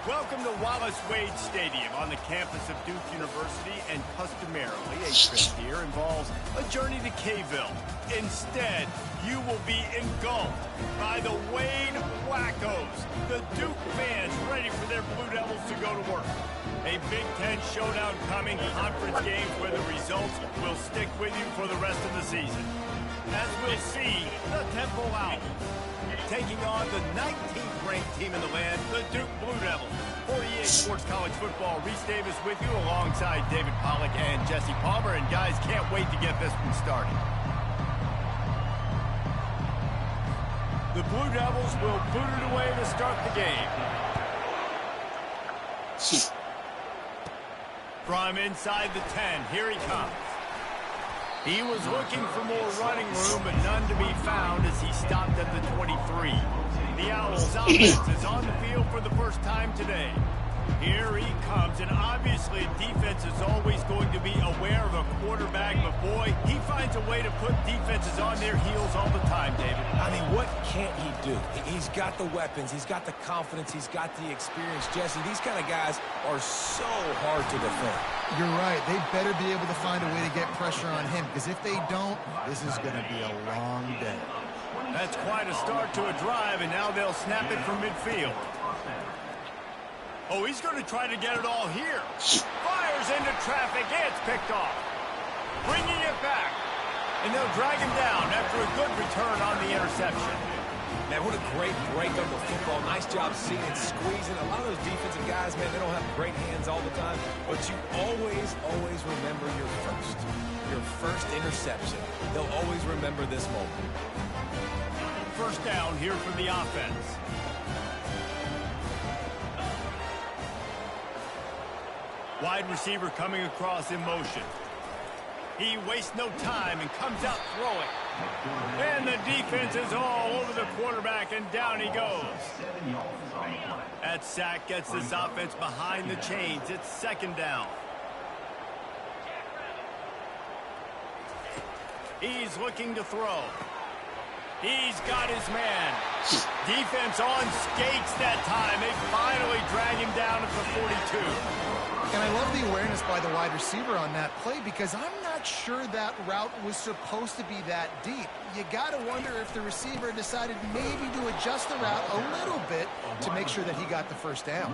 Welcome to Wallace Wade Stadium on the campus of Duke University, and customarily a trip here involves a journey to K-ville. Instead, you will be engulfed by the Wade Wackos, the Duke fans ready for their Blue Devils to go to work. A Big Ten showdown coming, conference games where the results will stick with you for the rest of the season. As we'll see, the Temple Owls taking on the 19th ranked team in the land, the Duke Blue Devils. For EA Sports College Football, Reese Davis with you alongside David Pollack and Jesse Palmer. And guys, can't wait to get this one started. The Blue Devils will boot it away to start the game. From inside the 10, here he comes. He was looking for more running room, but none to be found as he stopped at the 23. The Owls' offense is on the field for the first time today. Here he comes, and obviously defense is always going to be aware of a quarterback, but boy, he finds a way to put defenses on their heels all the time, David. I mean, what can't he do? He's got the weapons, he's got the confidence, he's got the experience. Jesse, these kind of guys are so hard to defend. You're right. They better be able to find a way to get pressure on him, because if they don't, this is going to be a long day. That's quite a start to a drive, and now they'll snap it from midfield. Oh, he's going to try to get it all here. Fires into traffic. It's picked off. Bringing it back. And they'll drag him down after a good return on the interception. Man, what a great break of the football. Nice job seeing it, squeezing. A lot of those defensive guys, man, they don't have great hands all the time. But you always remember your first interception. They'll always remember this moment. First down here for the offense. Wide receiver coming across in motion. He wastes no time and comes out throwing. And the defense is all over the quarterback, and down he goes. That sack gets this offense behind the chains. It's second down. He's looking to throw. He's got his man. Defense on skates that time. They finally drag him down at the 42. And I love the awareness by the wide receiver on that play, because I'm not sure that route was supposed to be that deep. You got to wonder if the receiver decided maybe to adjust the route a little bit to make sure that he got the first down.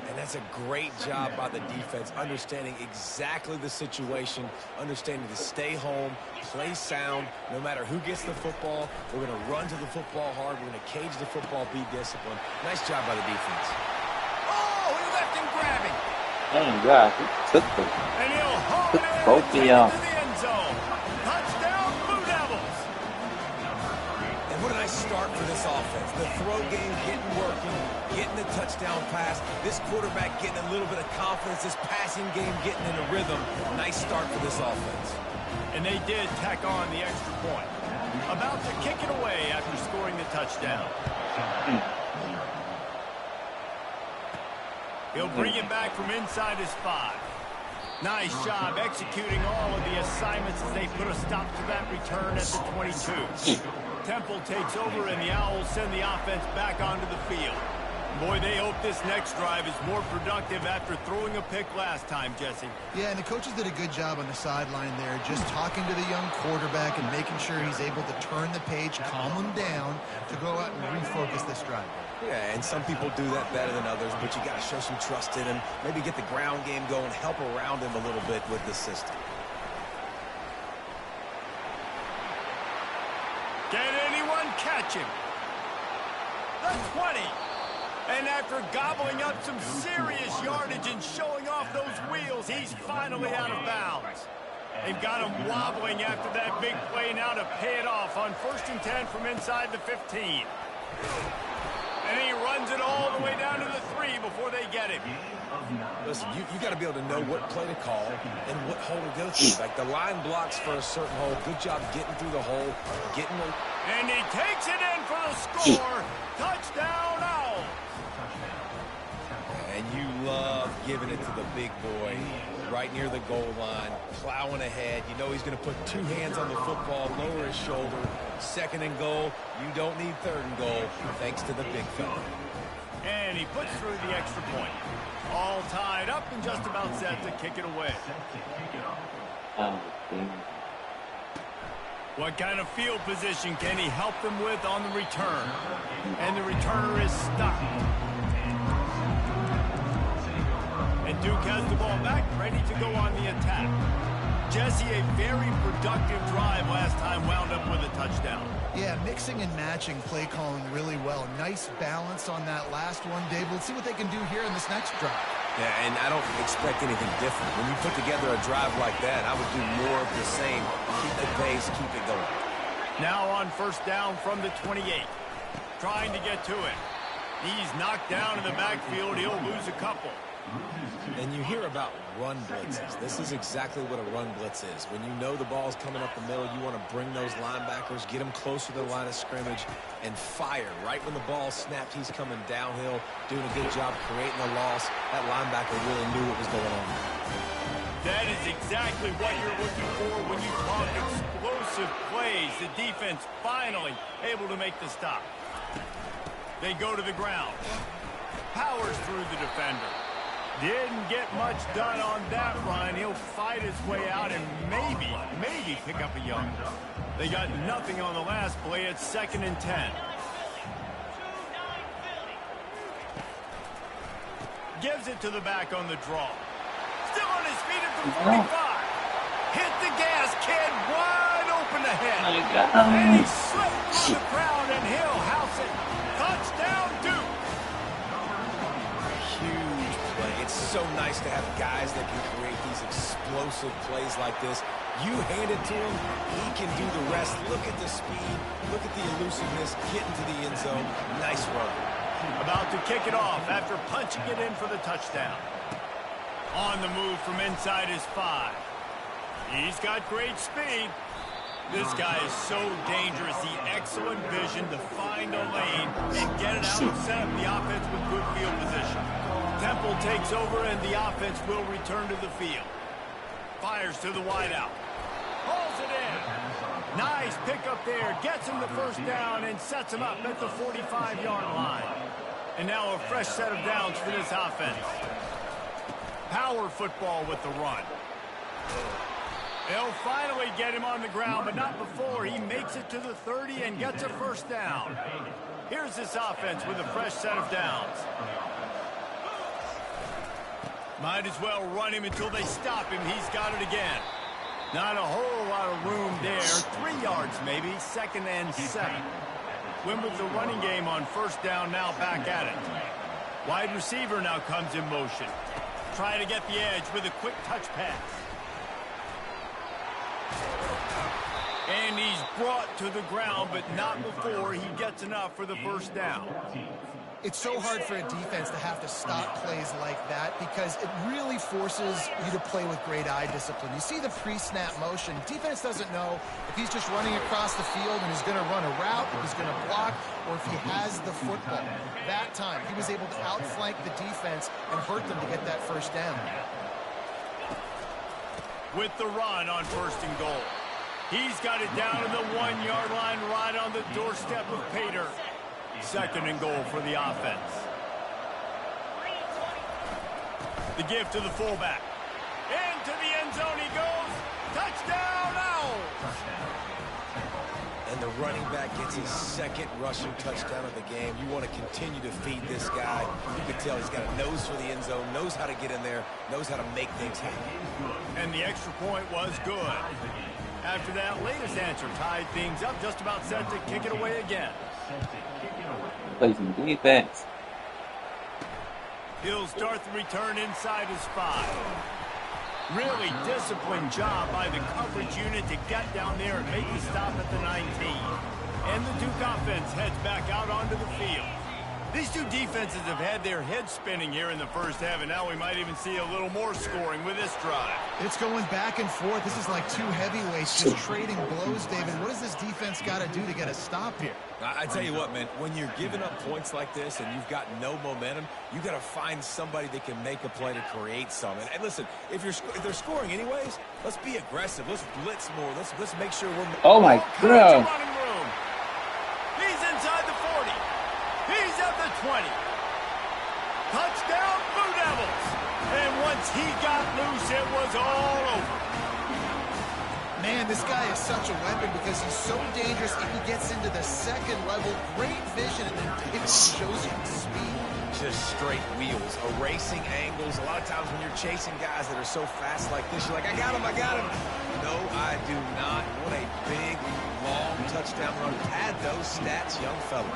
And that's a great job by the defense, understanding exactly the situation, understanding to stay home, play sound, no matter who gets the football. We're going to run to the football hard. We're going to cage the football, be disciplined. Nice job by the defense. Oh, he left him grabbing. Enggak, betul. And he'll hold it Betul, and take yeah. it to the end zone. Touchdown, Blue Devils. And what a nice start for this offense. The throw game getting working, getting the touchdown pass. This quarterback getting a little bit of confidence. This passing game getting in a rhythm. Nice start for this offense. And they did tack on the extra point. About to kick it away after scoring the touchdown. He'll bring it back from inside his 5. Nice job executing all of the assignments as they put a stop to that return at the 22. Temple takes over, and the Owls send the offense back onto the field. Boy, they hope this next drive is more productive after throwing a pick last time, Jesse. Yeah, and the coaches did a good job on the sideline there, just talking to the young quarterback and making sure he's able to turn the page, calm him down to go out and refocus this drive. Yeah, and some people do that better than others, but you got to show some trust in him, maybe get the ground game going, help around him a little bit with the system. Can anyone catch him? The 20. And after gobbling up some serious yardage and showing off those wheels, he's finally out of bounds. They've got him wobbling after that big play now to pay it off on 1st and 10 from inside the 15. And he runs it all the way down to the 3 before they get him. Listen, you got to be able to know what play to call and what hole to go through. Like the line blocks for a certain hole. Good job getting through the hole, getting the... And he takes it in for the score. Touchdown, Owls. And you love giving it to the big boy. right near the goal line, plowing ahead. You know he's going to put two hands on the football, lower his shoulder. Second and goal, you don't need third and goal, thanks to the big fella. And he puts through the extra point. All tied up and just about set to kick it away. What kind of field position can he help them with on the return? And the returner is stopped. And Duke has the ball back, ready to go on the attack. Jesse, a very productive drive last time, wound up with a touchdown. Yeah, mixing and matching play calling really well. Nice balance on that last one, Dave. Let's see what they can do here in this next drive. Yeah, and I don't expect anything different. When you put together a drive like that, I would do more of the same. Keep the pace, keep it going. Now on first down from the 28. Trying to get to it. He's knocked down in the backfield. He'll lose a couple. And you hear about run blitzes. This is exactly what a run blitz is. When you know the ball's coming up the middle, you want to bring those linebackers, get them closer to the line of scrimmage, and fire. Right when the ball snapped, he's coming downhill, doing a good job creating a loss. That linebacker really knew what was going on. That is exactly what you're looking for when you talk explosive plays. The defense finally able to make the stop. They go to the ground. Powers through the defender. Didn't get much done on that run. He'll fight his way out and maybe pick up a yard. They got nothing on the last play. It's 2nd and 10. Gives it to the back on the draw. Still on his feet at the 45. Hit the gas, kid. Wide open ahead. And he slipped through the crowd, and he'll house it. Touchdown, Duke. Huge play. It's so nice to have guys that can create these explosive plays like this. You hand it to him, he can do the rest. Look at the speed. Look at the elusiveness. Get into the end zone. Nice run. About to kick it off after punching it in for the touchdown. On the move from inside his 5. He's got great speed. This guy is so dangerous. The excellent vision to find a lane and get it out and set up the offense with good field position. Temple takes over and the offense will return to the field. Fires to the wideout. Pulls it in. Nice pickup there. Gets him the first down and sets him up at the 45-yard line. And now a fresh set of downs for this offense. Power football with the run. They'll finally get him on the ground, but not before he makes it to the 30 and gets a first down. Here's this offense with a fresh set of downs. Might as well run him until they stop him. He's got it again. Not a whole lot of room there. 3 yards maybe. 2nd and 7. Win with the running game on first down, now back at it. Wide receiver now comes in motion. Trying to get the edge with a quick touch pass. And he's brought to the ground, but not before he gets enough for the first down. It's so hard for a defense to have to stop plays like that because it really forces you to play with great eye discipline. You see the pre-snap motion. Defense doesn't know if he's just running across the field and he's going to run a route, if he's going to block, or if he has the football. That time, he was able to outflank the defense and hurt them to get that first down. With the run on 1st and goal. He's got it down to the 1-yard line right on the doorstep of Pater. 2nd and goal for the offense. The give to the fullback. Into the end zone he goes. Touchdown, Owls! And the running back gets his 2nd rushing touchdown of the game. You want to continue to feed this guy. You can tell he's got a nose for the end zone, knows how to get in there, knows how to make things happen. And the extra point was good. After that latest answer tied things up, just about set to kick it away again. Play some defense. He'll start the return inside his 5. Really disciplined job by the coverage unit to get down there and make the stop at the 19. And the Duke offense heads back out onto the field. These two defenses have had their heads spinning here in the first half, and now we might even see a little more scoring with this drive. It's going back and forth. This is like two heavyweights just trading blows, David. What does this defense got to do to get a stop here? I tell you what, man, when you're giving up points like this and you've got no momentum, you got to find somebody that can make a play to create some. And listen, if they're scoring anyways, let's be aggressive. Let's blitz more. Let's make sure we're... Oh, my God. He's inside the 40. He's at the 20. Touchdown, Blue Devils. And once he got loose, it was all over. Man, this guy is such a weapon because he's so dangerous if he gets into the second level. Great vision, and then it shows you speed. Just straight wheels, erasing angles. A lot of times when you're chasing guys that are so fast like this, you're like, I got him. No, I do not. What a big, long touchdown run. Pad those stats, young fella.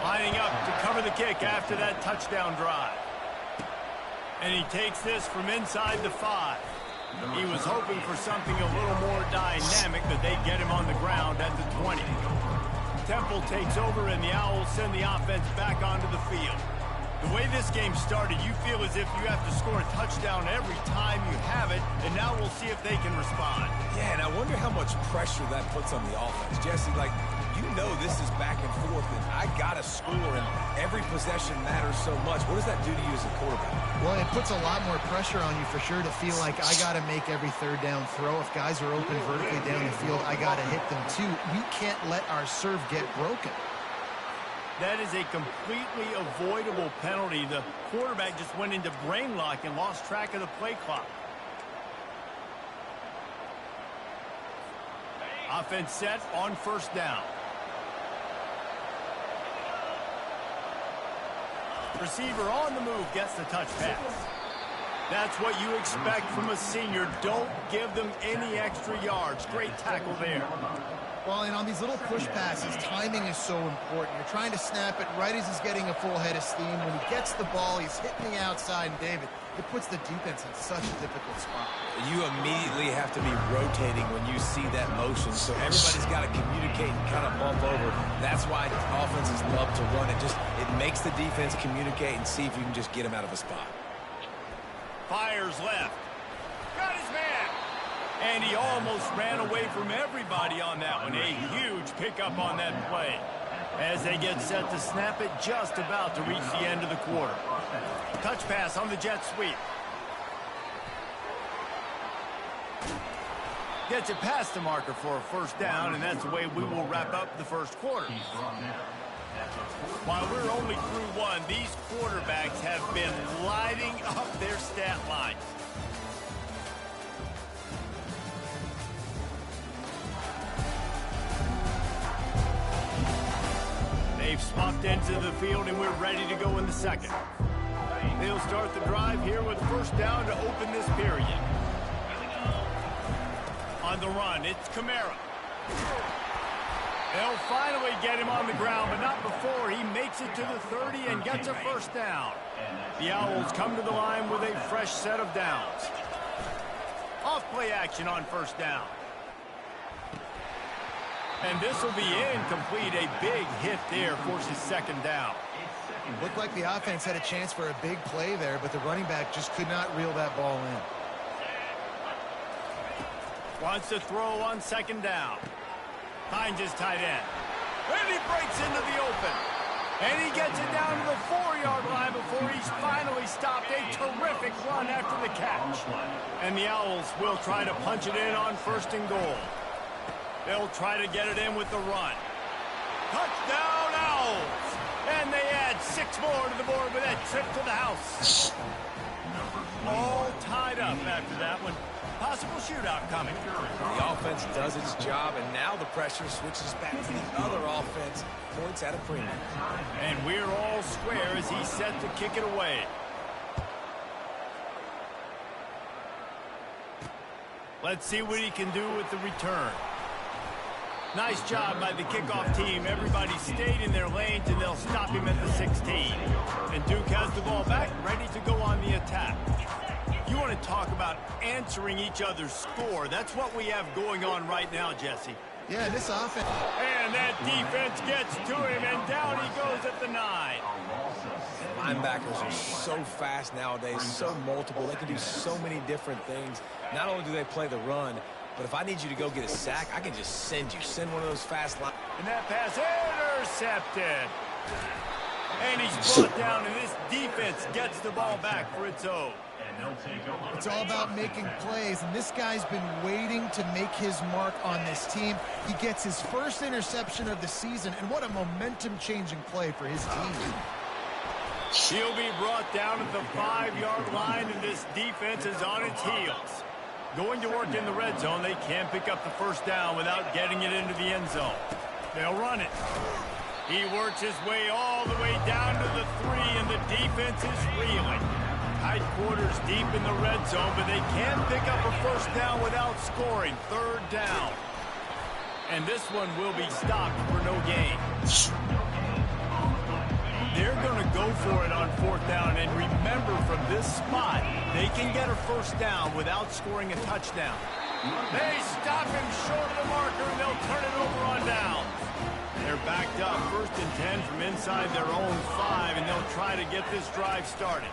Lining up to cover the kick after that touchdown drive. And he takes this from inside the 5. He was hoping for something a little more dynamic, but they get him on the ground at the 20. Temple takes over, and the Owls send the offense back onto the field. The way this game started, you feel as if you have to score a touchdown every time you have it, and now we'll see if they can respond. Yeah, and I wonder how much pressure that puts on the offense. Jesse, like, you know this is back and forth, and I got to score, and every possession matters so much. What does that do to you as a quarterback? Well, it puts a lot more pressure on you for sure to feel like I got to make every third down throw. If guys are open vertically down the field, I got to hit them too. We can't let our serve get broken. That is a completely avoidable penalty. The quarterback just went into brain lock and lost track of the play clock. Offense set on first down. Receiver on the move gets the touch pass. That's what you expect from a senior. Don't give them any extra yards. Great tackle there. Well, and on these little push passes, timing is so important. You're trying to snap it right as he's getting a full head of steam. When he gets the ball, he's hitting the outside, and David, it puts the defense in such a difficult spot. You immediately have to be rotating when you see that motion, so everybody's got to communicate and kind of bump over. That's why offenses love to run it. It makes the defense communicate and see if you can just get him out of a spot. Fires left. Got his man. And he almost ran away from everybody on that one. A huge pickup on that play. As they get set to snap it, just about to reach the end of the quarter. Touch pass on the jet sweep. Gets it past the marker for a first down, and that's the way we will wrap up the first quarter. While we're only through one, these quarterbacks have been lighting up their stat line. They've swapped into the field, and we're ready to go in the second. They'll start the drive here with first down to open this period. On the run, it's Kamara. They'll finally get him on the ground, but not before he makes it to the 30 and gets a first down. The Owls come to the line with a fresh set of downs. Off play action on first down. And this will be incomplete. A big hit there forces second down. Looked like the offense had a chance for a big play there, but the running back just could not reel that ball in. Wants to throw on second down. Finds his tight end. And he breaks into the open. And he gets it down to the 4-yard line before he's finally stopped. A terrific run after the catch. And the Owls will try to punch it in on first and goal. They'll try to get it in with the run. Touchdown, Owls! And they add 6 more to the board with that trip to the house. All tied up after that one. Possible shootout coming. The offense does its job, and now the pressure switches back to the other offense. Points at a premium. And we're all square as he's set to kick it away. Let's see what he can do with the return. Nice job by the kickoff team. Everybody stayed in their lanes, and they'll stop him at the 16. And Duke has the ball back, ready to go on the attack. You want to talk about answering each other's score. That's what we have going on right now, Jesse. Yeah, this offense. And that defense gets to him, and down he goes at the 9. Linebackers are so fast nowadays, so multiple. They can do so many different things. Not only do they play the run, but if I need you to go get a sack, I can just send one of those fast lines. And that pass intercepted. And he's brought down, and this defense gets the ball back for its own. It's all about making plays, and this guy's been waiting to make his mark on this team. He gets his first interception of the season, and what a momentum-changing play for his team. He'll be brought down at the 5-yard line, and this defense is on its heels. Going to work in the red zone, they can't pick up the first down without getting it into the end zone. They'll run it. He works his way all the way down to the 3, and the defense is reeling. Tight quarters deep in the red zone, but they can't pick up a first down without scoring. 3rd down. And this one will be stopped for no gain. They're going to go for it on 4th down, and remember, from this spot, they can get a first down without scoring a touchdown. They stop him short of the marker, and they'll turn it over on downs. They're backed up 1st and 10 from inside their own 5, and they'll try to get this drive started.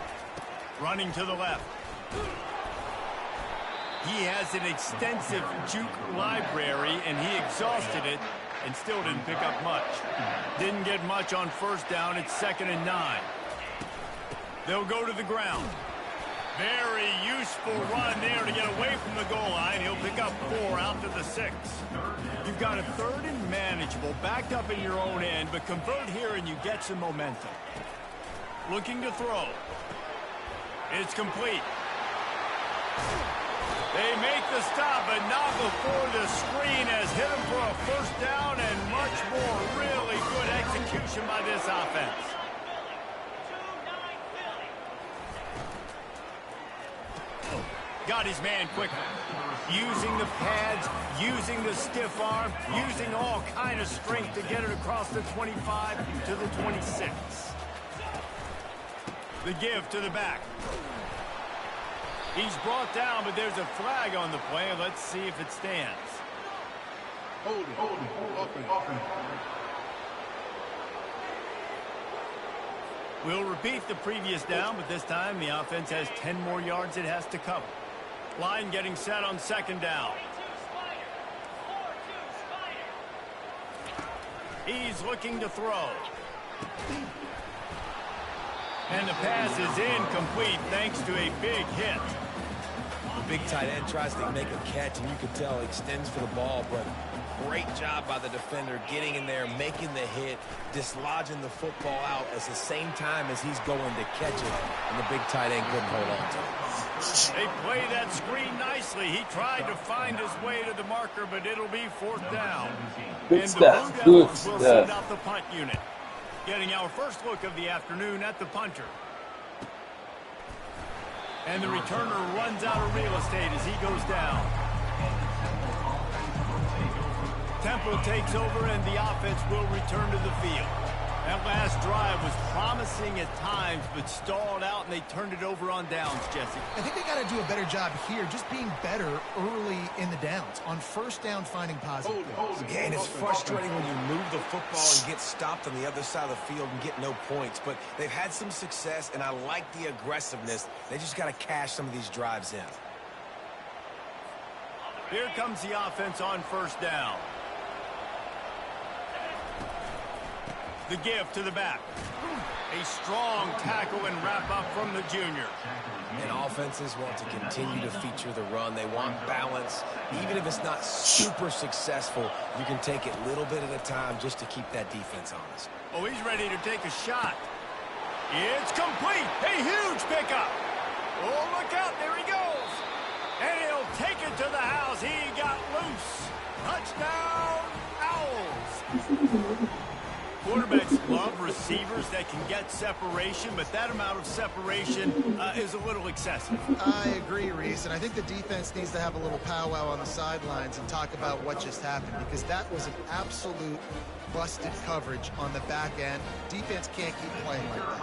Running to the left. He has an extensive juke library, and he exhausted it and still didn't pick up much. Didn't get much on 1st down. It's 2nd and 9. They'll go to the ground. Very useful run there to get away from the goal line. He'll pick up 4 out to the 6. You've got a 3rd and manageable, backed up in your own end, but convert here and you get some momentum. Looking to throw. It's complete. They make the stop, but not before the screen has hit him for a first down, and much more. Really good execution by this offense. Got his man quicker. Using the pads, using the stiff arm, using all kind of strength to get it across the 25 to the 26. The give to the back. He's brought down, but there's a flag on the play. Let's see if it stands. Hold it. We'll repeat the previous down, but this time the offense has 10 more yards it has to cover. Line getting set on 2nd down. He's looking to throw. And the pass is incomplete thanks to a big hit. The big tight end tries to make a catch, and you can tell extends for the ball, but great job by the defender getting in there, making the hit, dislodging the football out at the same time as he's going to catch it, and the big tight end couldn't hold on to it. They play that screen nicely. He tried to find his way to the marker, but it'll be 4th down. Good stuff. Good Will stuff. send out the punt unit. Getting our first look of the afternoon at the punter. And the returner runs out of real estate as he goes down. Temple takes over, and the offense will return to the field. That last drive was promising at times, but stalled out, and they turned it over on downs, Jesse. I think they got to do a better job here, just being better early in the downs, on 1st down finding positive plays. Yeah, and it's frustrating when you move the football and get stopped on the other side of the field and get no points, but they've had some success, and I like the aggressiveness. They just got to cash some of these drives in. Here comes the offense on 1st down. The give to the back. A strong tackle and wrap up from the junior. And offenses want to continue to feature the run. They want balance. Even if it's not super successful, you can take it little bit at a time just to keep that defense honest. Oh, he's ready to take a shot. It's complete. A huge pickup. Oh, look out. There he goes. And he'll take it to the house. He got loose. Touchdown, Owls. Quarterbacks love receivers that can get separation, but that amount of separation is a little excessive. I agree, Reese, and I think the defense needs to have a little powwow on the sidelines and talk about what just happened, because that was an absolute busted coverage on the back end. Defense can't keep playing like that.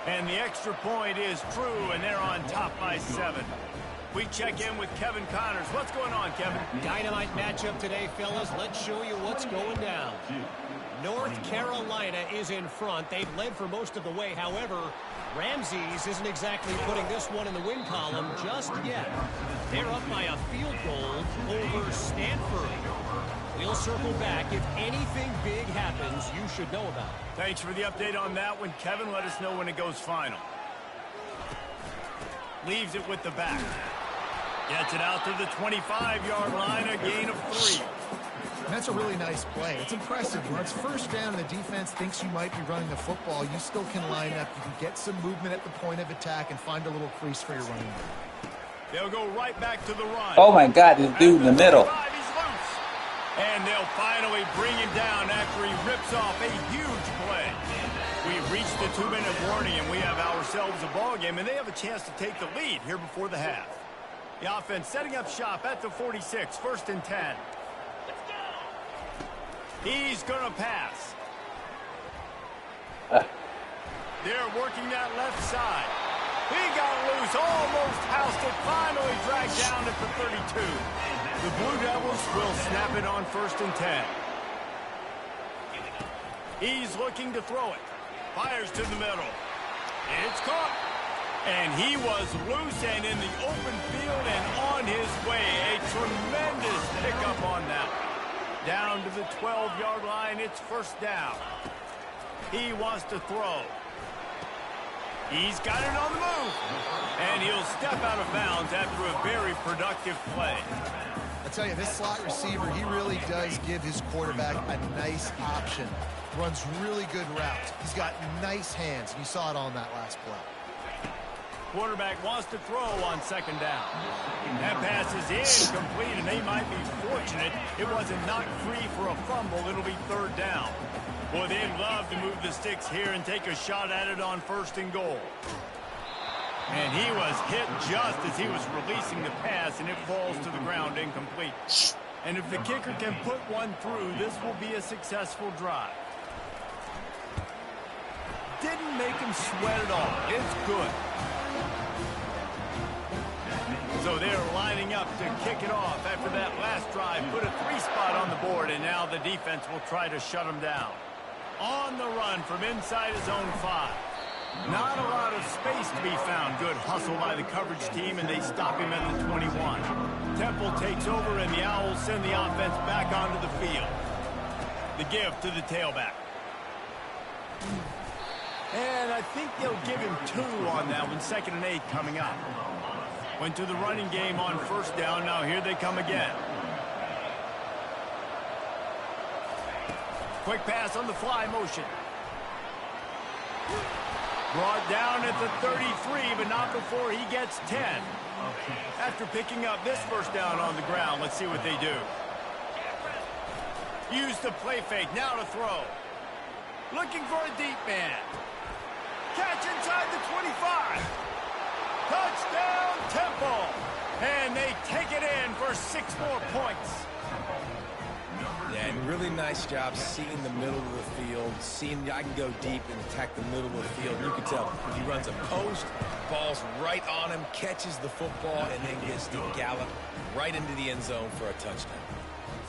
And the extra point is true, and they're on top by 7. We check in with Kevin Connors. What's going on, Kevin? Dynamite matchup today, fellas. Let's show you what's going down. North Carolina is in front. They've led for most of the way. However, Ramses isn't exactly putting this one in the win column just yet. They're up by a field goal over Stanford. We'll circle back. If anything big happens, you should know about it. Thanks for the update on that one, Kevin. Let us know when it goes final. Leaves it with the back. Gets it out to the 25-yard line, a gain of 3. And that's a really nice play. It's impressive. When it's first down and the defense thinks you might be running the football, you still can line up. You can get some movement at the point of attack and find a little crease for your running back. They'll go right back to the run. Oh, my God, this dude in the middle. He's loose. And they'll finally bring him down after he rips off a huge play. We've reached the 2-minute warning, and we have ourselves a ball game, and they have a chance to take the lead here before the half. The offense setting up shop at the 46, 1st and 10. He's going to pass. They're working that left side. He got loose, almost housed it, finally dragged down at the 32. The Blue Devils will snap it on 1st and 10. He's looking to throw it. Fires to the middle. It's caught. And he was loose and in the open field and on his way. A tremendous pickup on that. Down to the 12-yard line, it's 1st down. He wants to throw. He's got it on the move. And he'll step out of bounds after a very productive play. I tell you, this slot receiver, he really does give his quarterback a nice option. Runs really good routes. He's got nice hands. And you saw it on that last play. Quarterback wants to throw on 2nd down. That pass is incomplete, and they might be fortunate it wasn't knocked free for a fumble. It'll be 3rd down. Boy, they'd love to move the sticks here and take a shot at it on 1st and goal. And he was hit just as he was releasing the pass, and it falls to the ground incomplete. And if the kicker can put one through, this will be a successful drive. Didn't make him sweat at all. It's good. So they're lining up to kick it off after that last drive. Put a 3-spot on the board, and now the defense will try to shut him down. On the run from inside his own 5. Not a lot of space to be found. Good hustle by the coverage team, and they stop him at the 21. Temple takes over, and the Owls send the offense back onto the field. The give to the tailback. And I think they'll give him 2 on that one. 2nd and 8 coming up. Went to the running game on 1st down. Now here they come again. Quick pass on the fly motion. Brought down at the 33, but not before he gets 10. After picking up this 1st down on the ground, let's see what they do. Use the play fake. Now to throw. Looking for a deep man. Catch inside the 25. Touchdown, Temple. And they take it in for 6 more points. Yeah, and really nice job seeing the middle of the field, seeing I can go deep and attack the middle of the field. You can tell he runs a post, ball's right on him, catches the football, and then gets the gallop right into the end zone for a touchdown.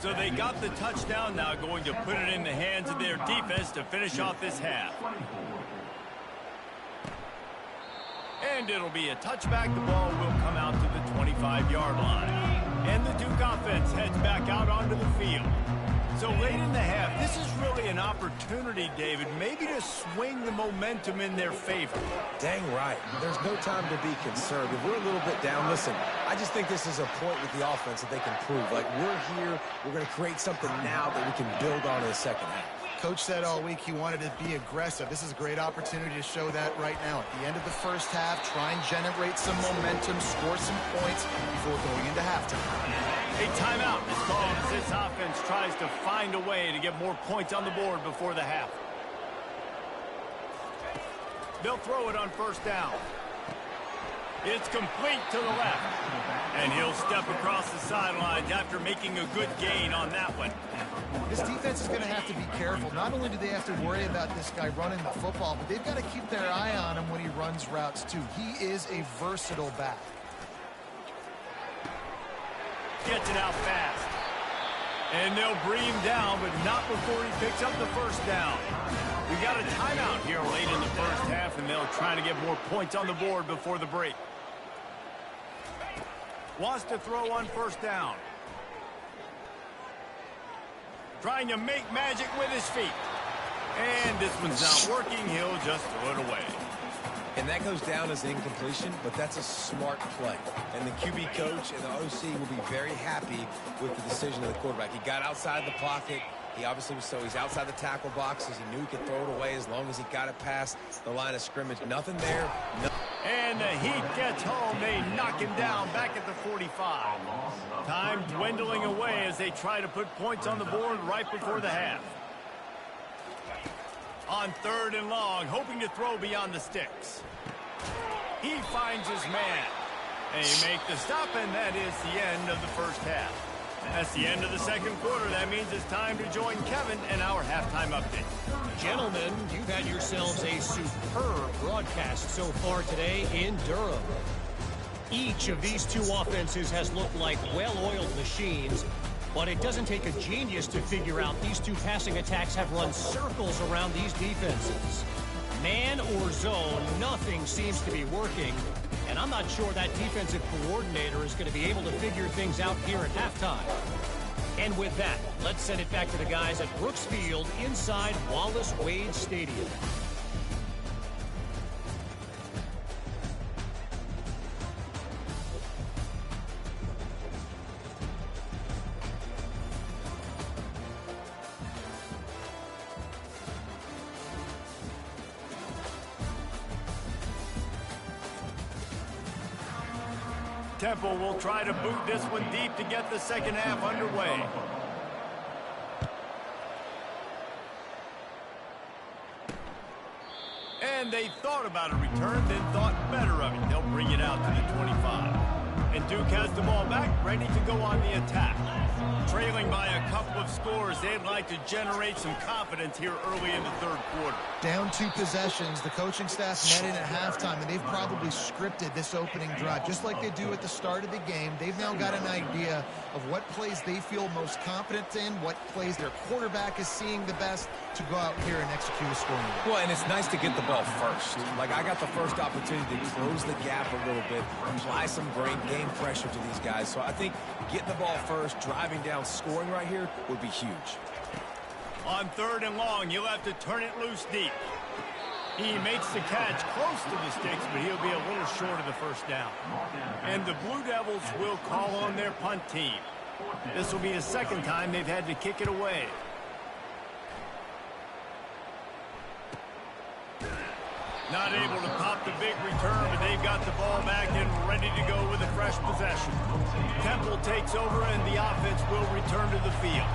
So they got the touchdown, now going to put it in the hands of their defense to finish off this half. And it'll be a touchback. The ball will come out to the 25-yard line. And the Duke offense heads back out onto the field. So late in the half, this is really an opportunity, David, maybe to swing the momentum in their favor. Dang right. There's no time to be concerned. If we're a little bit down, listen, I just think this is a point with the offense that they can prove. Like, we're here, we're going to create something now that we can build on in the 2nd half. Coach said all week he wanted to be aggressive. This is a great opportunity to show that right now. At the end of the 1st half, try and generate some momentum, score some points before going into halftime. A timeout is called as this offense tries to find a way to get more points on the board before the half. They'll throw it on 1st down. It's complete to the left. And he'll step across the sidelines after making a good gain on that one. This defense is going to have to be careful. Not only do they have to worry about this guy running the football, but they've got to keep their eye on him when he runs routes too. He is a versatile back. Gets it out fast. And they'll bring him down, but not before he picks up the first down. We got a timeout here late in the first half, and they'll try to get more points on the board before the break. Wants to throw on first down. Trying to make magic with his feet. And this one's not working. He'll just throw it away. And that goes down as an incompletion, but that's a smart play. And the QB coach and the OC will be very happy with the decision of the quarterback. He got outside the pocket. He obviously was, so he's outside the tackle boxes. He knew he could throw it away as long as he got it past the line of scrimmage. Nothing there. And the heat gets home. They knock him down back at the 45. Time dwindling away as they try to put points on the board right before the half. On 3rd and long, hoping to throw beyond the sticks. He finds his man. They make the stop, and that is the end of the first half. That's the end of the second quarter. That means it's time to join Kevin and our halftime update. Gentlemen, you've had yourselves a superb broadcast so far today in Durham. Each of these two offenses has looked like well-oiled machines, but it doesn't take a genius to figure out these two passing attacks have run circles around these defenses. Man or zone, nothing seems to be working, and I'm not sure that defensive coordinator is going to be able to figure things out here at halftime. And with that, let's send it back to the guys at Brooks Field inside Wallace Wade Stadium. Temple will try to boot this one deep to get the second half underway. And they thought about a return, then thought better of it. They'll bring it out to the 25. And Duke has the ball back, ready to go on the attack. Trailing by a couple of scores, they'd like to generate some confidence here early in the third quarter. Down 2 possessions, the coaching staff met in at halftime, and they've probably scripted this opening drive. Just like they do at the start of the game, they've now got an idea of what plays they feel most confident in, what plays their quarterback is seeing the best to go out here and execute a scoring drive. Well, and it's nice to get the ball first. Like, I got the first opportunity to close the gap a little bit, apply some game pressure to these guys. So I think getting the ball first, driving down, scoring right here would be huge. On 3rd and long, you'll have to turn it loose deep. He makes the catch close to the sticks, but he'll be a little short of the first down. And the Blue Devils will call on their punt team. This will be the second time they've had to kick it away. Not able to pop the big return, but they've got the ball back and ready to go with a fresh possession. Temple takes over, and the offense will return to the field.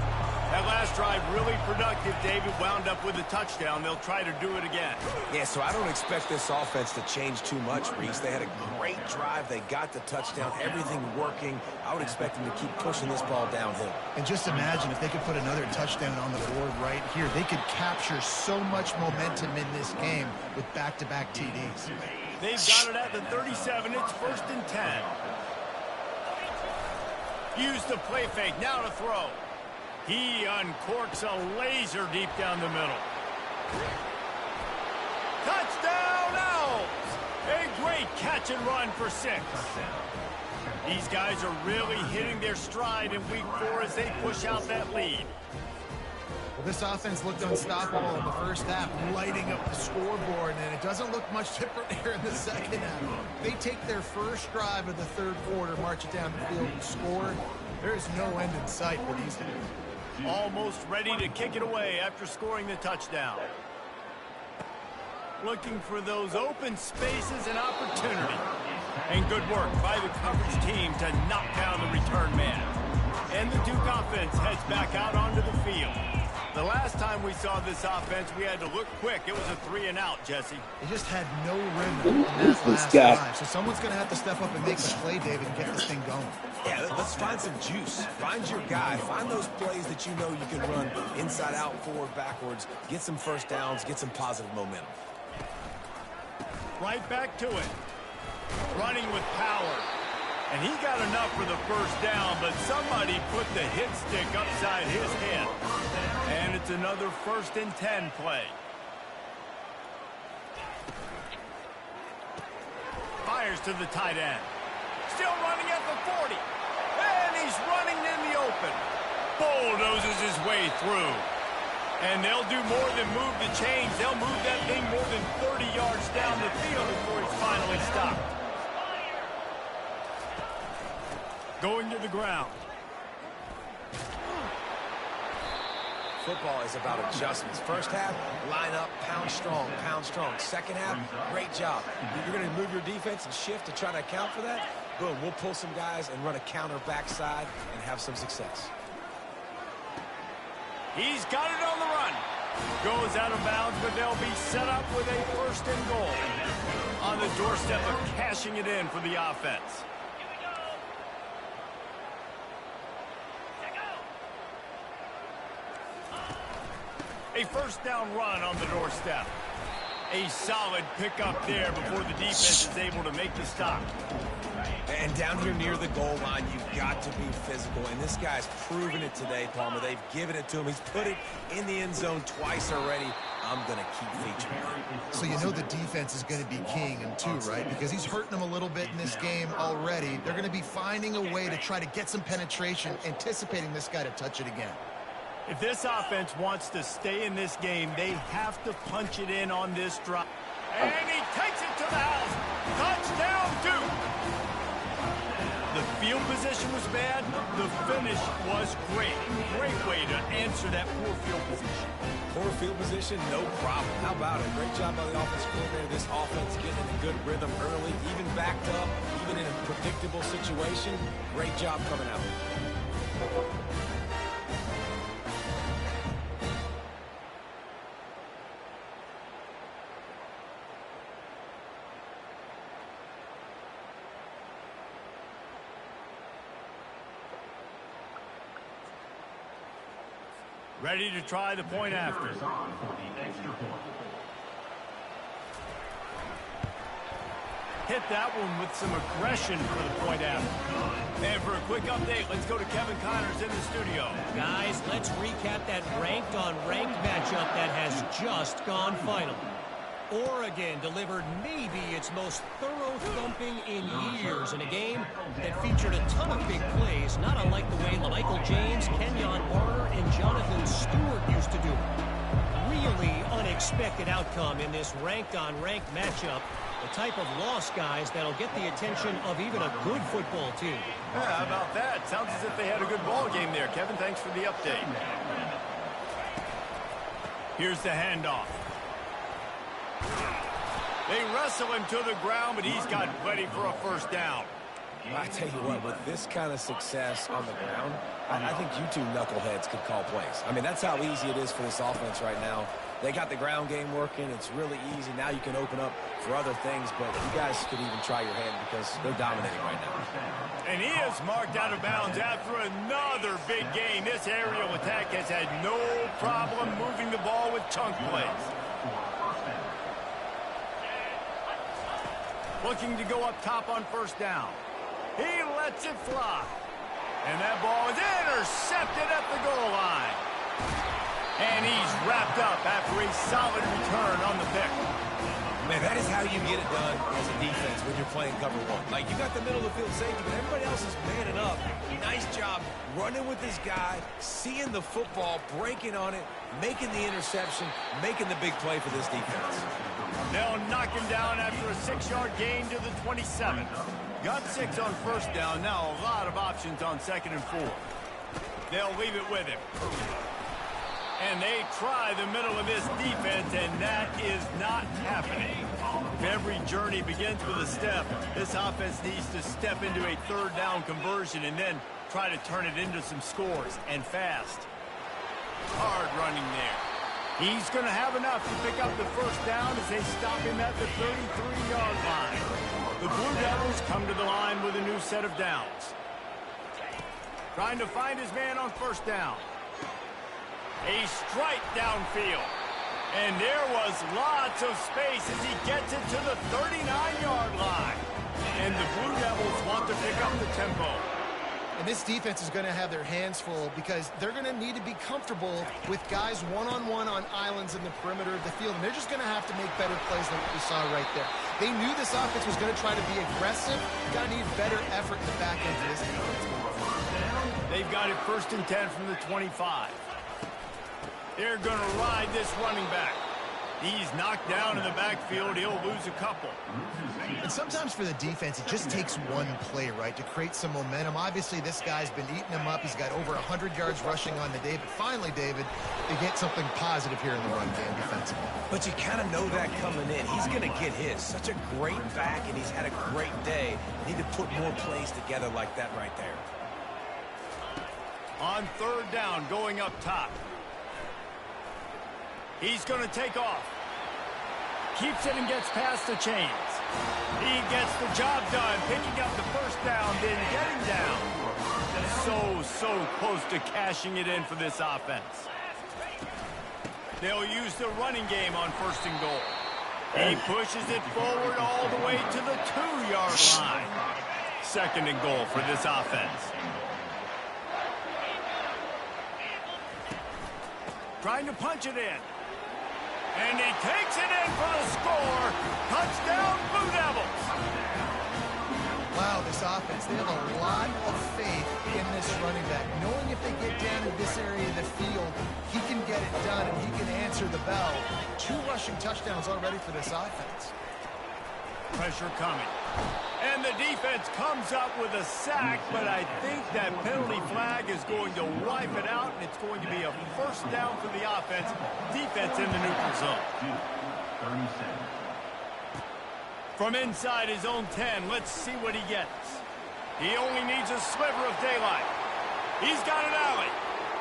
That last drive really productive. David wound up with a touchdown. They'll try to do it again. Yeah, so I don't expect this offense to change too much, Reese. They had a great drive. They got the touchdown. Everything working. I would expect them to keep pushing this ball downhill. And just imagine if they could put another touchdown on the board right here. They could capture so much momentum in this game with back-to-back TDs. They've got it at the 37. It's 1st and 10. Use the play fake. Now to throw. He uncorks a laser deep down the middle. Touchdown, Owls! A great catch and run for 6. These guys are really hitting their stride in week 4 as they push out that lead. Well, this offense looked unstoppable in the first half, lighting up the scoreboard, and it doesn't look much different here in the second half. They take their first drive of the third quarter, march it down the field, and score. There is no end in sight for these guys. Almost ready to kick it away after scoring the touchdown. Looking for those open spaces and opportunity. And good work by the coverage team to knock down the return man. And the Duke offense heads back out onto the field. The last time we saw this offense, we had to look quick. It was a 3-and-out, Jesse. They just had no rhythm in that last guy. drive. So someone's going to have to step up and make the play, David, and get this thing going. Yeah, let's find some juice. Find your guy. Find those plays that you know you can run inside out, forward, backwards. Get some first downs. Get some positive momentum. Right back to it. Running with power. And he got enough for the first down, but somebody put the hit stick upside his head. And it's another 1st-and-10 play. Fires to the tight end. Still running at the 40. And he's running in the open. Bulldozes his way through. And they'll do more than move the chains. They'll move that thing more than 30 yards down the field before he's finally stopped. Going to the ground. Football is about adjustments. First half, line up, pound strong, pound strong. Second half, great job. You're going to move your defense and shift to try to account for that. Boom, we'll pull some guys and run a counter backside and have some success. He's got it on the run. Goes out of bounds, but they'll be set up with a 1st-and-goal. On the doorstep of cashing it in for the offense. A 1st-down run on the doorstep. A solid pickup there before the defense is able to make the stop. And down here near the goal line, you've got to be physical. And this guy's proven it today, Palmer. They've given it to him. He's put it in the end zone twice already. I'm going to keep featuring him. So you know the defense is going to be keying him too, right? Because he's hurting them a little bit in this game already. They're going to be finding a way to try to get some penetration, anticipating this guy to touch it again. If this offense wants to stay in this game, they have to punch it in on this drive. And he takes it to the house. Touchdown, Duke. The field position was bad. The finish was great. Great way to answer that poor field position. Poor field position, no problem. How about it? Great job by the offensive coordinator. This offense getting in a good rhythm early, even backed up, even in a predictable situation. Great job coming out. Ready to try the point after. Hit that one with some aggression for the point after. And for a quick update, let's go to Kevin Connors in the studio. Guys, let's recap that ranked-on-ranked matchup that has just gone final. Oregon delivered maybe its most thorough thumping in years in a game that featured a ton of big plays, not unlike the way LaMichael James, Kenyon Barner, and Jonathan Stewart used to do it. Really unexpected outcome in this ranked-on-ranked matchup. The type of loss, guys, that'll get the attention of even a good football team. Yeah, how about that? Sounds as if they had a good ball game there. Kevin, thanks for the update. Here's the handoff. They wrestle him to the ground, but he's got plenty for a first down. I tell you what, with this kind of success on the ground, I think you two knuckleheads could call plays. I mean, that's how easy it is for this offense right now. They got the ground game working. It's really easy. Now you can open up for other things, but you guys could even try your hand because they're dominating right now. And he is marked out of bounds after another big gain. This aerial attack has had no problem moving the ball with chunk plays. Looking to go up top on first down. He lets it fly. And that ball is intercepted at the goal line. And he's wrapped up after a solid return on the pick. Man, that is how you get it done as a defense when you're playing cover one. Like, you got the middle of the field safety, but everybody else is manning up. Nice job running with this guy, seeing the football, breaking on it, making the interception, making the big play for this defense. They'll knock him down after a 6-yard gain to the 27. Got 6 on first down. Now a lot of options on 2nd and 4. They'll leave it with him. And they try the middle of this defense, and that is not happening. If every journey begins with a step, this offense needs to step into a 3rd down conversion and then try to turn it into some scores, and fast. Hard running there. He's going to have enough to pick up the first down as they stop him at the 33-yard line. The Blue Devils come to the line with a new set of downs. Trying to find his man on first down. A strike downfield. And there was lots of space as he gets it to the 39-yard line. And the Blue Devils want to pick up the tempo. And this defense is going to have their hands full because they're going to need to be comfortable with guys one-on-one on islands in the perimeter of the field. And they're just going to have to make better plays than what we saw right there. They knew this offense was going to try to be aggressive. Got to need better effort in the back end of this defense. They've got it 1st and 10 from the 25. They're going to ride this running back. He's knocked down in the backfield. He'll lose a couple. And sometimes for the defense, it just takes one play, right, to create some momentum. Obviously, this guy's been eating them up. He's got over 100 yards rushing on the day. But finally, David, they get something positive here in the run game defensively. But you kind of know that coming in. He's going to get his. Such a great back, and he's had a great day. Need to put more plays together like that right there. On 3rd down, going up top. He's going to take off. Keeps it and gets past the chains. He gets the job done, picking up the first down, then getting down. So close to cashing it in for this offense. They'll use the running game on 1st and goal. He pushes it forward all the way to the 2-yard line. 2nd and goal for this offense. Trying to punch it in. And he takes it in for the score. Touchdown, Blue Devils. Wow, this offense, they have a lot of faith in this running back. Knowing if they get down in this area of the field, he can get it done and he can answer the bell. 2 rushing touchdowns already for this offense. Pressure coming. And the defense comes up with a sack, but I think that penalty flag is going to wipe it out, and it's going to be a first down for the offense. Defense in the neutral zone. From inside his own 10, let's see what he gets. He only needs a sliver of daylight. He's got an alley.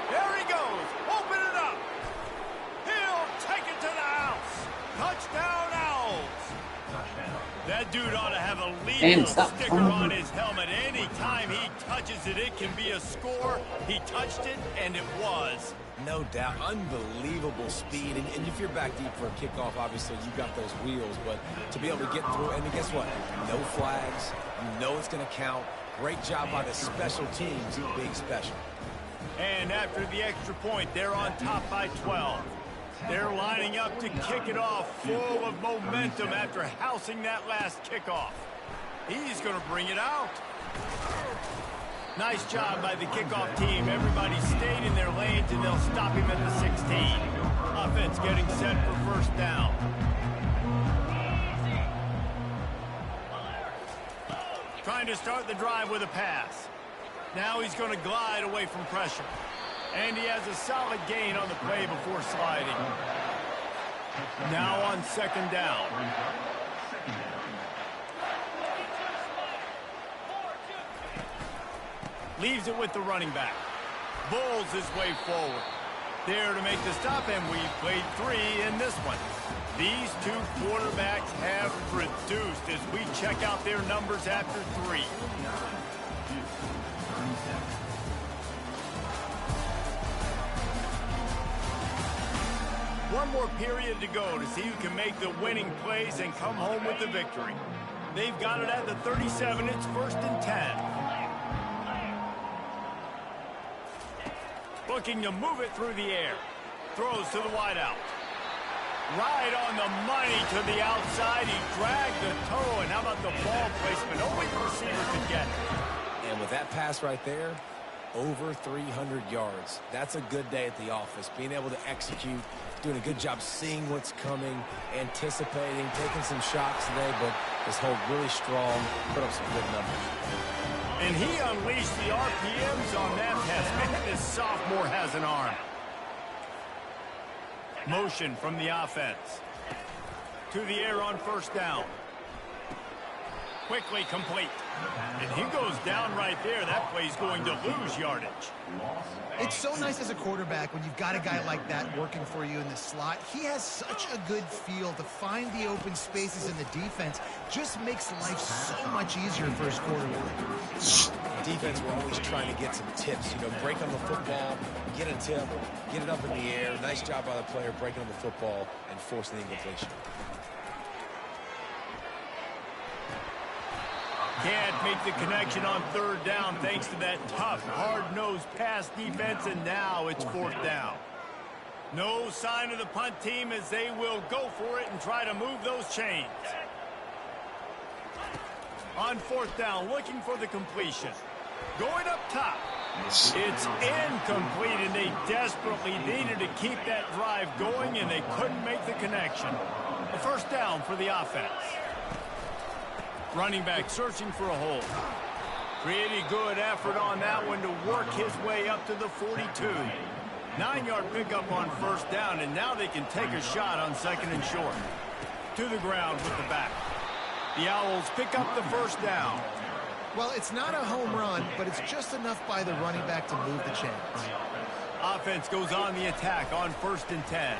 There he goes. Open it up. He'll take it to the house. Touchdown, Owls. That dude ought to have a legal sticker on his helmet. Anytime he touches it, it can be a score. He touched it, and it was. No doubt. Unbelievable speed. And if you're back deep for a kickoff, obviously you got those wheels. But to be able to get through, and guess what? No flags. You know it's going to count. Great job by the special teams being special. And after the extra point, they're on top by 12. They're lining up to kick it off, full of momentum after housing that last kickoff. He's going to bring it out. Nice job by the kickoff team. Everybody stayed in their lanes, and they'll stop him at the 16. Offense getting set for first down. Trying to start the drive with a pass. Now he's going to glide away from pressure. And he has a solid gain on the play before sliding. Now on 2nd down. Leaves it with the running back. Bulls his way forward. There to make the stop, and we've played 3 in this one. These 2 quarterbacks have produced as we check out their numbers after 3. One more period to go to see who can make the winning plays and come home with the victory. They've got it at the 37. It's 1st and 10. Looking to move it through the air. Throws to the wideout. Right on the money to the outside. He dragged the toe. And how about the ball placement? Only the receiver could get it. And with that pass right there, over 300 yards. That's a good day at the office. Being able to execute, doing a good job seeing what's coming, anticipating, taking some shots today, but this hold really strong, put up some good numbers. And he unleashed the RPMs on that pass. Man, this sophomore has an arm. Motion from the offense. To the air on 1st down. Quickly complete. And he goes down right there. That play's going to lose yardage. It's so nice as a quarterback when you've got a guy like that working for you in the slot. He has such a good feel to find the open spaces in the defense. Just makes life so much easier for his quarterback. Defense, we're always trying to get some tips. You know, break on the football, get a tip, get it up in the air. Nice job by the player breaking on the football and forcing the incompletion. Can't make the connection on third down thanks to that tough, hard-nosed pass defense, and now it's fourth down. No sign of the punt team as they will go for it and try to move those chains. On fourth down, looking for the completion. Going up top. It's incomplete, and they desperately needed to keep that drive going, and they couldn't make the connection. A first down for the offense. Running back searching for a hole. Pretty good effort on that one to work his way up to the 42. 9-yard pickup on first down, and now they can take a shot on second and short. To the ground with the back. The Owls pick up the first down. Well, it's not a home run, but it's just enough by the running back to move the chains. Offense goes on the attack on 1st and 10.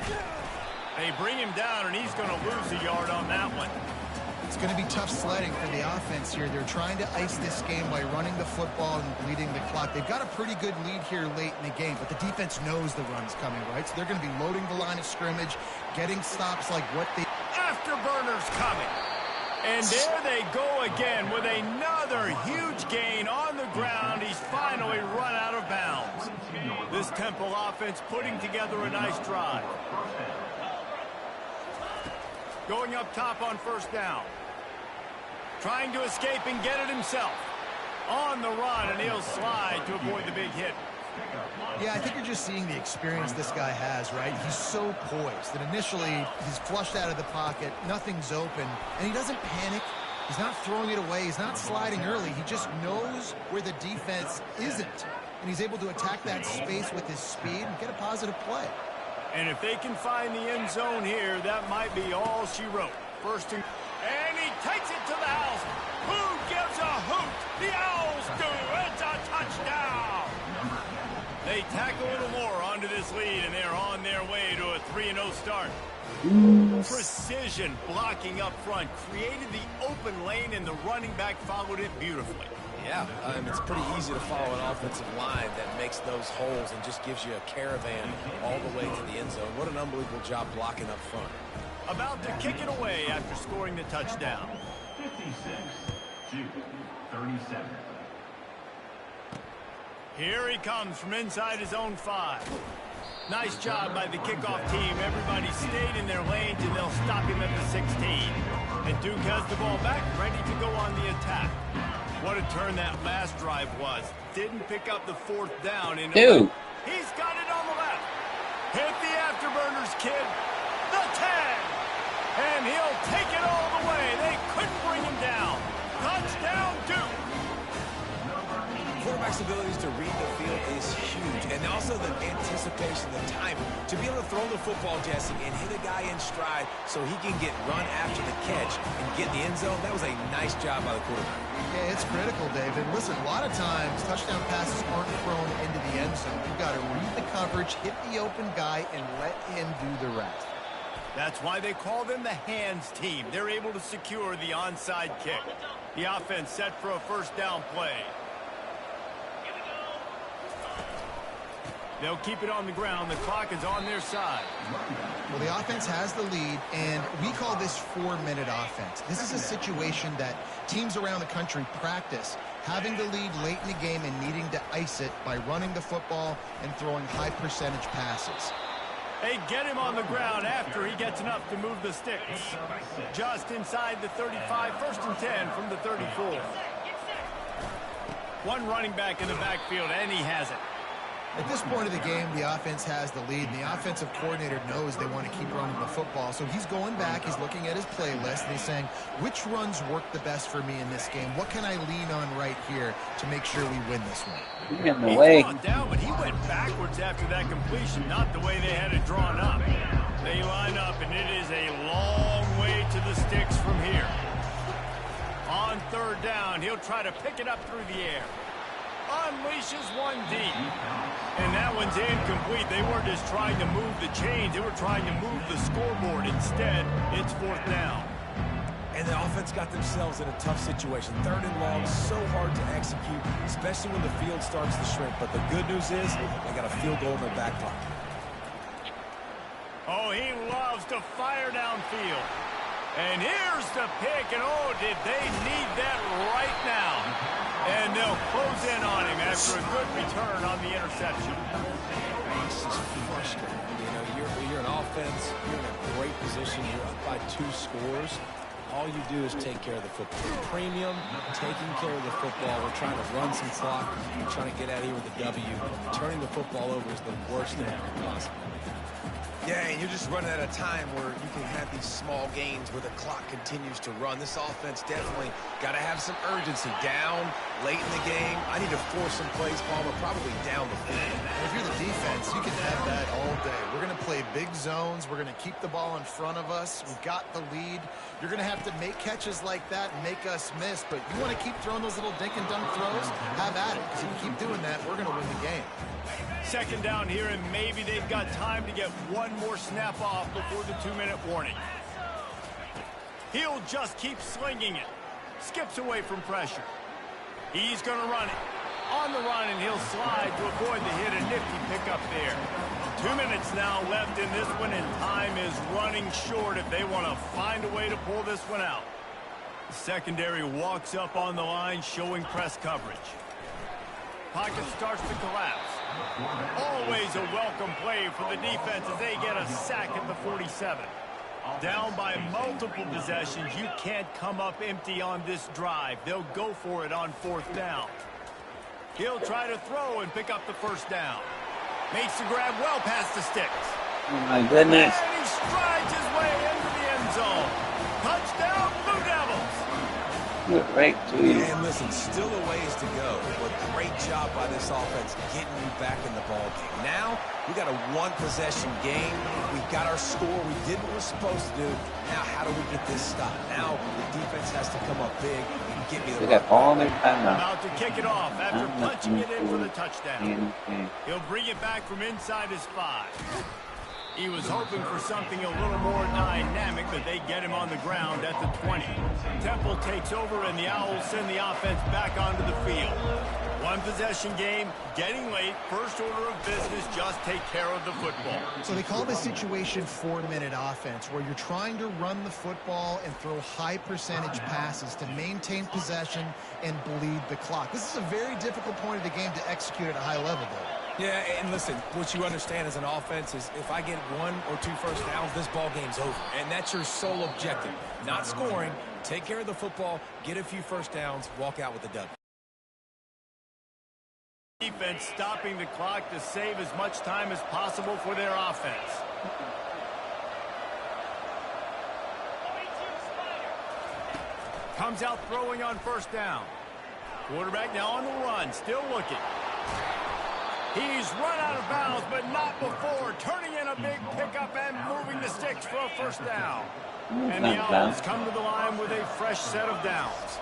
They bring him down, and he's going to lose a yard on that one. It's going to be tough sledding for the offense here. They're trying to ice this game by running the football and bleeding the clock. They've got a pretty good lead here late in the game, but the defense knows the run's coming, right? So they're going to be loading the line of scrimmage, getting stops like what they... Afterburners coming. And there they go again with another huge gain on the ground. He's finally run out of bounds. This Temple offense putting together a nice drive. Going up top on first down. Trying to escape and get it himself. On the run, and he'll slide to avoid the big hit. Yeah, I think you're just seeing the experience this guy has, right? He's so poised that initially he's flushed out of the pocket, nothing's open, and he doesn't panic. He's not throwing it away. He's not sliding early. He just knows where the defense isn't, and he's able to attack that space with his speed and get a positive play. And if they can find the end zone here, that might be all she wrote. First and he takes it to the house. Who gives a hoot? The Owls do. It's a touchdown. They tack a little more onto this lead, and they're on their way to a 3-0 start. Precision blocking up front created the open lane, and the running back followed it beautifully. Yeah, it's pretty easy to follow an offensive line that makes those holes and just gives you a caravan all the way to the end zone. What an unbelievable job blocking up front. About to kick it away after scoring the touchdown. 56-37. Here he comes from inside his own 5. Nice job by the kickoff team. Everybody stayed in their lanes, and they'll stop him at the 16. And Duke has the ball back, ready to go on the attack. What a turn that last drive was. Didn't pick up the fourth down. Dude. He's got it on the left. Hit the afterburners, kid. The 10. And he'll take it all the way. They couldn't bring him down. Touchdown, Duke. Quarterback's abilities to read the field is huge, and also the anticipation, the timing. To be able to throw the football, Jesse, and hit a guy in stride so he can get run after the catch and get in the end zone, that was a nice job by the quarterback. Yeah, it's critical, David. Listen, a lot of times touchdown passes aren't thrown into the end zone. You've got to read the coverage, hit the open guy, and let him do the rest. That's why they call them the hands team. They're able to secure the onside kick. The offense set for a first down play. They'll keep it on the ground. The clock is on their side. Well, the offense has the lead, and we call this 4-minute offense. This is a situation that teams around the country practice, having the lead late in the game and needing to ice it by running the football and throwing high-percentage passes. They get him on the ground after he gets enough to move the sticks. Just inside the 35, 1st and 10 from the 34. One running back in the backfield, and he has it. At this point of the game, the offense has the lead, and the offensive coordinator knows they want to keep running the football. So he's going back, he's looking at his playlist, and he's saying, which runs work the best for me in this game? What can I lean on right here to make sure we win this one? He's getting the way. He fought down, but he went backwards after that completion, not the way they had it drawn up. They line up, and it is a long way to the sticks from here. On third down, he'll try to pick it up through the air. Unleashes one deep. And that one's incomplete. They weren't just trying to move the chains. They were trying to move the scoreboard. Instead, it's fourth down. And the offense got themselves in a tough situation. Third and long, so hard to execute, especially when the field starts to shrink. But the good news is they got a field goal in their back pocket. Oh, he loves to fire downfield. And here's the pick, and oh, did they need that right now. And they'll close in on him after a good return on the interception. This is frustrating. You know, you're an offense, you're in a great position, you're up by 2 scores. All you do is take care of the football. Premium, taking care of the football. We're trying to run some clock. We're trying to get out of here with a W. Turning the football over is the worst thing possible. Yeah, and you're just running at a time where you can have these small gains where the clock continues to run. This offense definitely got to have some urgency. Down, late in the game. I need to force some plays, Palmer, probably down the field. And if you're the defense, you can have that all day. We're going to play big zones. We're going to keep the ball in front of us. We've got the lead. You're going to have to make catches like that and make us miss. But you want to keep throwing those little dink and dunk throws? Have at it. Because if you keep doing that, we're going to win the game. Second down here, and maybe they've got time to get one more snap off before the 2-minute warning. He'll just keep slinging it. Skips away from pressure. He's going to run it. On the run, and he'll slide to avoid the hit. A nifty pickup there. 2 minutes now left in this one, and time is running short if they want to find a way to pull this one out. The secondary walks up on the line, showing press coverage. Pocket starts to collapse. Always a welcome play for the defense as they get a sack at the 47. Down by multiple possessions, you can't come up empty on this drive. They'll go for it on fourth down. He'll try to throw and pick up the first down. Makes the grab well past the sticks. Oh my goodness. And he strides his way into the end zone. Touchdown, Blue Devils. Right to you. And listen, still a ways to go, but great job by this offense getting you back in the ball game. Now, we got a one-possession game. We got our score. We did what we're supposed to do. Now, how do we get this stopped? Now, the defense has to come up big and get me the They got all their time now. About to kick it off after punching it in for the touchdown. He'll bring it back from inside his 5. He was hoping for something a little more dynamic, but they get him on the ground at the 20. Temple takes over, and the Owls send the offense back onto the field. One-possession game, getting late, first order of business, just take care of the football. So they call this situation 4-minute offense, where you're trying to run the football and throw high-percentage passes to maintain possession and bleed the clock. This is a very difficult point of the game to execute at a high level, though. Yeah, and listen, what you understand as an offense is if I get 1 or 2 first downs, this ball game's over. And that's your sole objective. Not scoring, take care of the football, get a few first downs, walk out with a W. Defense stopping the clock to save as much time as possible for their offense. Comes out throwing on first down. Quarterback now on the run, still looking. He's run out of bounds, but not before turning in a big pickup and moving the sticks for a first down. And the Owls come to the line with a fresh set of downs.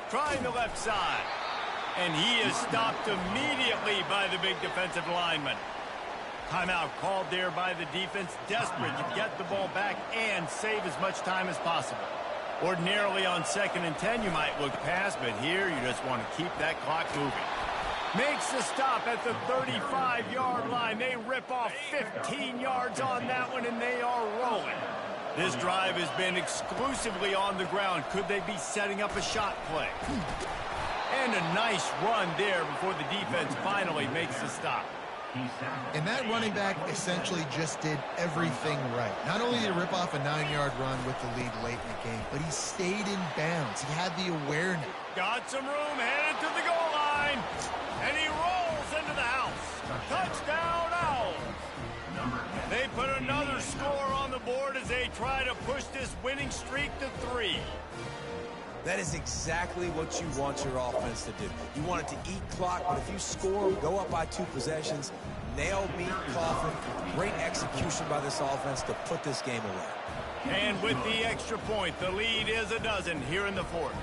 Trying the left side. And he is stopped immediately by the big defensive lineman. Timeout called there by the defense, desperate to get the ball back and save as much time as possible. Ordinarily on 2nd and 10, you might look past, but here you just want to keep that clock moving. Makes the stop at the 35-yard line. They rip off 15 yards on that one, and they are rolling. This drive has been exclusively on the ground. Could they be setting up a shot play? And a nice run there before the defense finally makes the stop. And that running back essentially just did everything right. Not only did he rip off a 9-yard run with the lead late in the game, but he stayed in bounds. He had the awareness. Got some room, headed to the goal line. And he rolls into the house. Touchdown, Owls. They put another score on the board as they try to push this winning streak to 3. That is exactly what you want your offense to do. You want it to eat clock, but if you score, go up by 2 possessions, nail, beat, coffin, great execution by this offense to put this game away. And with the extra point, the lead is a dozen here in the fourth.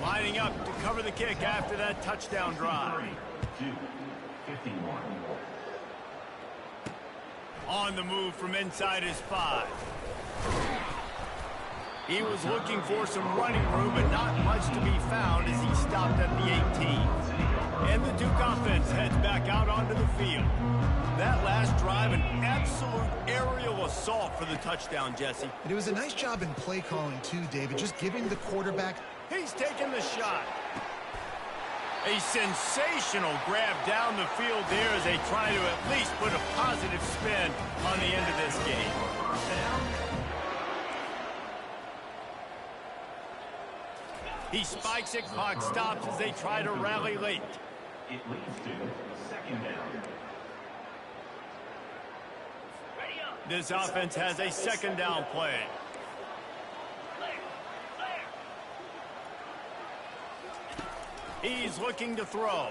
Lining up to cover the kick after that touchdown drive. On the move from inside his 5. He was looking for some running room, but not much to be found as he stopped at the 18. And the Duke offense heads back out onto the field. That last drive, an absolute aerial assault for the touchdown, Jesse. And it was a nice job in play calling too, David, just giving the quarterback. He's taking the shot. A sensational grab down the field there as they try to at least put a positive spin on the end of this game. He spikes it, clock stops as they try to rally late. It leads to second down. This offense has a second down play. He's looking to throw.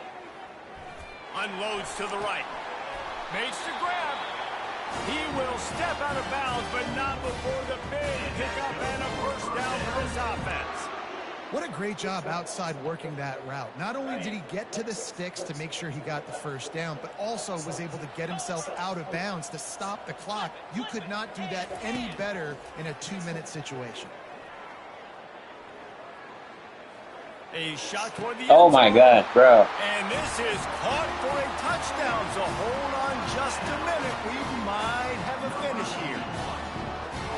Unloads to the right. Makes the grab. He will step out of bounds, but not before the big pickup and a first down for this offense. What a great job outside working that route. Not only did he get to the sticks to make sure he got the first down, but also was able to get himself out of bounds to stop the clock. You could not do that any better in a 2-minute situation. A shot toward the end Oh my zone. God, bro. And this is caught for a touchdown, so hold on just a minute. We might have a finish here.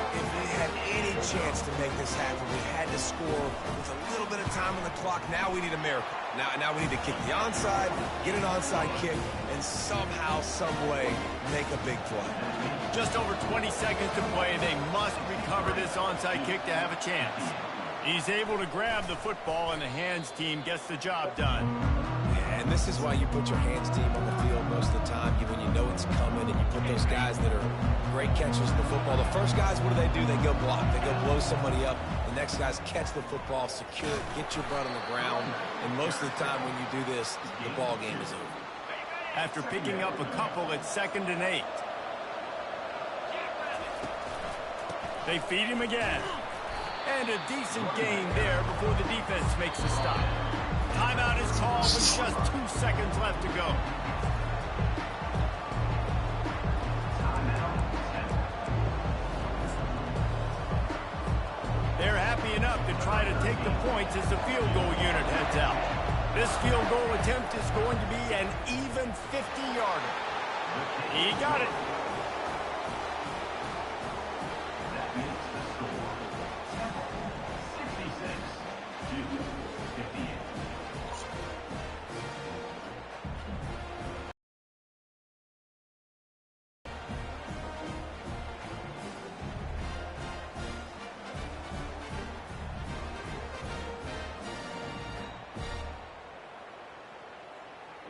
If we had any chance to make this happen, we had to score with a little bit of time on the clock. Now we need a miracle. Now we need to kick the onside, get an onside kick, and somehow, some way, make a big play. Just over 20 seconds to play. They must recover this onside kick to have a chance. He's able to grab the football, and the hands team gets the job done. Yeah, and this is why you put your hands team on the field most of the time, when you know it's coming, and you put those guys that are great catchers of the football. The first guys, what do? They go block. They go blow somebody up. The next guys catch the football, secure it, get your butt on the ground. And most of the time when you do this, the ball game is over. After picking up a couple, it's 2nd and 8. They feed him again. And a decent gain there before the defense makes a stop. Timeout is called with just 2 seconds left to go. They're happy enough to try to take the points as the field goal unit heads out. This field goal attempt is going to be an even 50-yarder. He got it.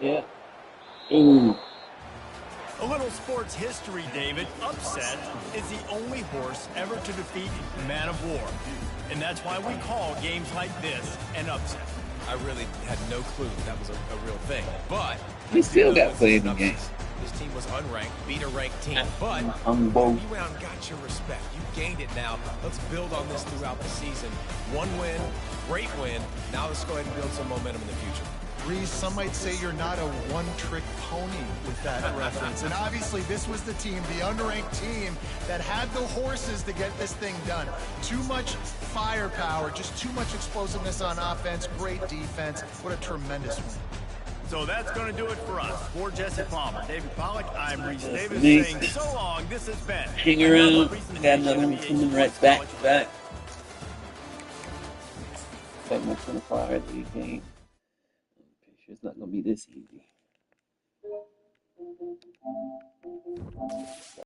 Yeah. Ooh. A little sports history, David. Upset is the only horse ever to defeat Man of War. And that's why we call games like this an upset. I really had no clue that was a real thing. But We still got this played is in an the game. upset. This team was unranked, beat a ranked team. But Humble. B-Round got your respect. You gained it now. Let's build on this throughout the season. One win, great win. Now let's go ahead and build some momentum in the future. Reese, some might say you're not a one-trick pony with that reference. And obviously, this was the team, the unranked team, that had the horses to get this thing done. Too much firepower, just too much explosiveness on offense, great defense. What a tremendous win. So that's going to do it for us. For Jesse Palmer, David Pollack, I'm Reese Davis me. saying so long. This has been Hang around. I got another one coming right back to back. Like my 24-hour league game. I'm pretty sure it's not going to be this easy.